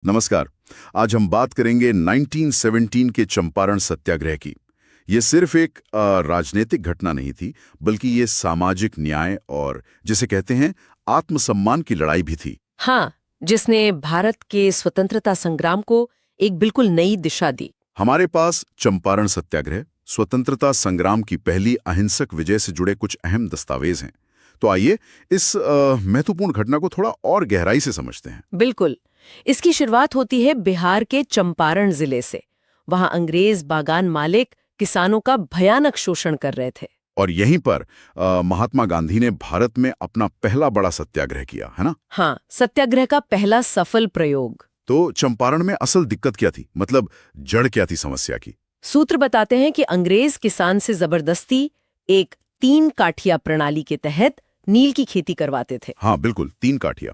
नमस्कार। आज हम बात करेंगे 1917 के चंपारण सत्याग्रह की। ये सिर्फ एक राजनीतिक घटना नहीं थी, बल्कि ये सामाजिक न्याय और जिसे कहते हैं आत्मसम्मान की लड़ाई भी थी। हाँ, जिसने भारत के स्वतंत्रता संग्राम को एक बिल्कुल नई दिशा दी। हमारे पास चंपारण सत्याग्रह, स्वतंत्रता संग्राम की पहली अहिंसक विजय से जुड़े कुछ अहम दस्तावेज हैं। तो आइए इस महत्वपूर्ण घटना को थोड़ा और गहराई से समझते हैं। बिल्कुल। इसकी शुरुआत होती है बिहार के चंपारण जिले से। वहां अंग्रेज बागान मालिक किसानों का भयानक शोषण कर रहे थे। और यहीं पर महात्मा गांधी ने भारत में अपना पहला बड़ा सत्याग्रह किया, है ना? हाँ, सत्याग्रह का पहला सफल प्रयोग। तो चंपारण में असल दिक्कत क्या थी? मतलब जड़ क्या थी समस्या की? सूत्र बताते हैं कि अंग्रेज किसान से जबरदस्ती एक 3 काठिया प्रणाली के तहत नील की खेती करवाते थे। हाँ बिल्कुल, 3 काठिया।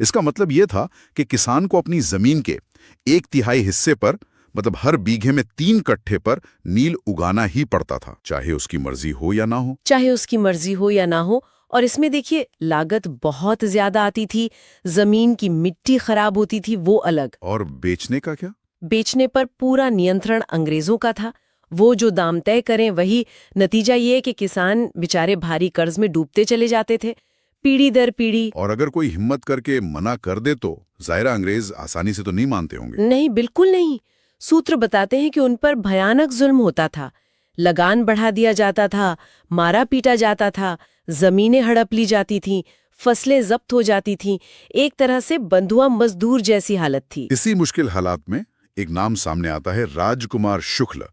इसका मतलब यह था कि किसान को अपनी जमीन के 1/3 हिस्से पर, मतलब हर बीघे में 3 कट्ठे पर नील उगाना ही पड़ता था, चाहे उसकी मर्जी हो या ना हो। चाहे उसकी मर्जी हो या ना हो। और इसमें देखिए, लागत बहुत ज्यादा आती थी, जमीन की मिट्टी खराब होती थी, वो अलग। और बेचने का क्या? बेचने पर पूरा नियंत्रण अंग्रेजों का था। वो जो दाम तय करें वही। नतीजा ये कि किसान बेचारे भारी कर्ज में डूबते चले जाते थे, पीढ़ी दर पीढ़ी। और अगर कोई हिम्मत करके मना कर दे तो जाहिरा अंग्रेज आसानी से तो नहीं मानते होंगे। नहीं, बिल्कुल नहीं। सूत्र बताते हैं कि उन पर भयानक जुल्म होता था। लगान बढ़ा दिया जाता था, मारा पीटा जाता था, जमीनें हड़प ली जाती थीं, फसलें जब्त हो जाती थीं। एक तरह से बंधुआ मजदूर जैसी हालत थी। इसी मुश्किल हालात में एक नाम सामने आता है, राजकुमार शुक्ल।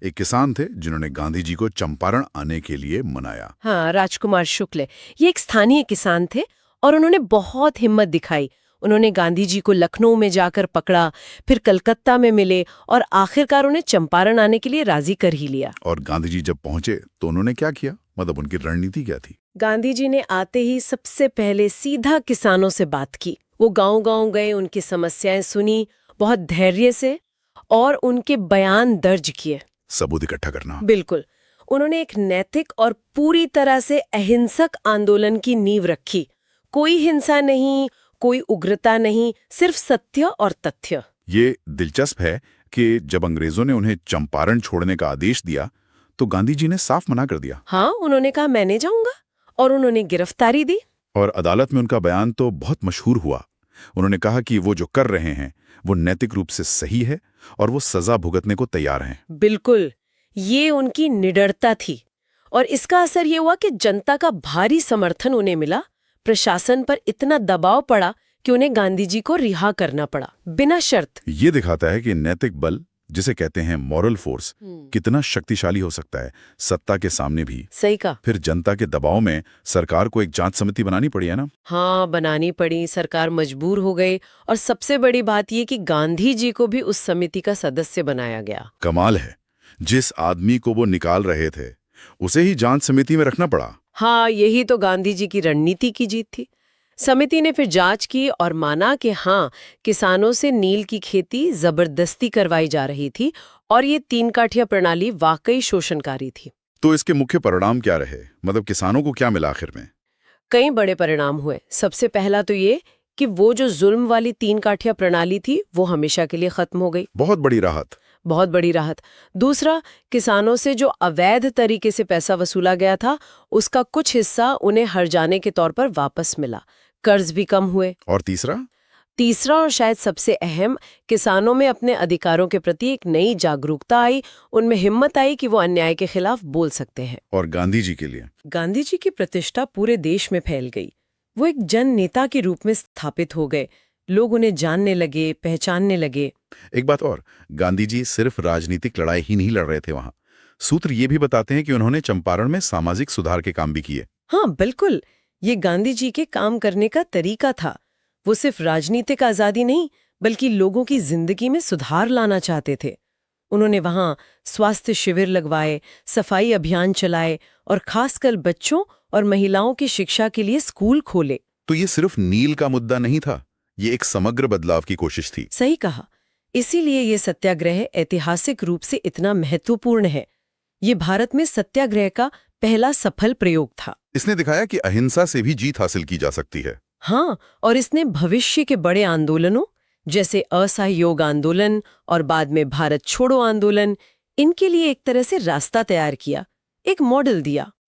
एक किसान थे जिन्होंने गांधी जी को चंपारण आने के लिए मनाया। हाँ, राजकुमार शुक्ल। ये एक स्थानीय किसान थे और उन्होंने बहुत हिम्मत दिखाई। उन्होंने गांधी जी को लखनऊ में जाकर पकड़ा, फिर कलकत्ता में मिले और आखिरकार उन्हें चंपारण आने के लिए राजी कर ही लिया। और गांधी जी जब पहुंचे तो उन्होंने क्या किया? मतलब उनकी रणनीति क्या थी? गांधी जी ने आते ही सबसे पहले सीधा किसानों से बात की। वो गांव-गांव गए, उनकी समस्याएं सुनी बहुत धैर्य से और उनके बयान दर्ज किए। सबूत इकट्ठा करना। बिल्कुल। उन्होंने एक नैतिक और पूरी तरह से अहिंसक आंदोलन की नींव रखी। कोई हिंसा नहीं, कोई उग्रता नहीं, सिर्फ सत्य और तथ्य। ये दिलचस्प है कि जब अंग्रेजों ने उन्हें चंपारण छोड़ने का आदेश दिया तो गांधी जी ने साफ मना कर दिया। हाँ, उन्होंने कहा मैं नहीं जाऊंगा, और उन्होंने गिरफ्तारी दी। और अदालत में उनका बयान तो बहुत मशहूर हुआ। उन्होंने कहा कि वो जो कर रहे हैं वो नैतिक रूप से सही है और वो सजा भुगतने को तैयार हैं। बिल्कुल, ये उनकी निडरता थी। और इसका असर ये हुआ कि जनता का भारी समर्थन उन्हें मिला। प्रशासन पर इतना दबाव पड़ा कि उन्हें गांधी जी को रिहा करना पड़ा, बिना शर्त। ये दिखाता है कि नैतिक बल, जिसे कहते हैं मॉरल फोर्स, कितना शक्तिशाली हो सकता है सत्ता के सामने भी। सही कहा। फिर जनता के दबाव में सरकार को एक जांच समिति बनानी पड़ी, है ना? हाँ, बनानी पड़ी। सरकार मजबूर हो गई और सबसे बड़ी बात ये कि गांधी जी को भी उस समिति का सदस्य बनाया गया। कमाल है, जिस आदमी को वो निकाल रहे थे उसे ही जांच समिति में रखना पड़ा। हाँ, यही तो गांधी जी की रणनीति की जीत थी। समिति ने फिर जांच की और माना कि हाँ, किसानों से नील की खेती जबरदस्ती करवाई जा रही थी और ये 3 काठिया प्रणाली वाकई शोषणकारी थी। तो इसके मुख्य परिणाम क्या रहे? मतलब किसानों को क्या मिला आखिर में? कई बड़े परिणाम हुए। सबसे पहला तो ये कि वो जो जुल्म वाली 3 काठिया प्रणाली थी वो हमेशा के लिए खत्म हो गई। बहुत बड़ी राहत। बहुत बड़ी राहत। दूसरा, किसानों से जो अवैध तरीके से पैसा वसूला गया था उसका कुछ हिस्सा उन्हें हर्जाने के तौर पर वापस मिला। कर्ज भी कम हुए। और तीसरा? तीसरा और शायद सबसे अहम, किसानों में अपने अधिकारों के प्रति एक नई जागरूकता आई। उनमें हिम्मत आई कि वो अन्याय के खिलाफ बोल सकते हैं। और गांधी जी के लिए? गांधी जी की प्रतिष्ठा पूरे देश में फैल गई। वो एक जन नेता के रूप में स्थापित हो गए। लोग उन्हें जानने लगे, पहचानने लगे। एक बात और, गांधी जी सिर्फ राजनीतिक लड़ाई ही नहीं लड़ रहे थे वहां। सूत्र ये भी बताते हैं कि उन्होंने चंपारण में सामाजिक सुधार के काम भी किए। हाँ बिल्कुल, ये गांधी जी के काम करने का तरीका था। वो सिर्फ राजनीतिक आजादी नहीं, बल्कि लोगों की जिंदगी में सुधार लाना चाहते थे। उन्होंने वहां स्वास्थ्य शिविर लगवाए, सफाई अभियान चलाए और खासकर बच्चों और महिलाओं की शिक्षा के लिए स्कूल खोले। तो ये सिर्फ नील का मुद्दा नहीं था, ये एक समग्र बदलाव की कोशिश थी। सही कहा। इसीलिए ये सत्याग्रह ऐतिहासिक रूप से इतना महत्वपूर्ण है। ये भारत में सत्याग्रह का पहला सफल प्रयोग था। इसने दिखाया कि अहिंसा से भी जीत हासिल की जा सकती है। हाँ, और इसने भविष्य के बड़े आंदोलनों जैसे असहयोग आंदोलन और बाद में भारत छोड़ो आंदोलन, इनके लिए एक तरह से रास्ता तैयार किया, एक मॉडल दिया।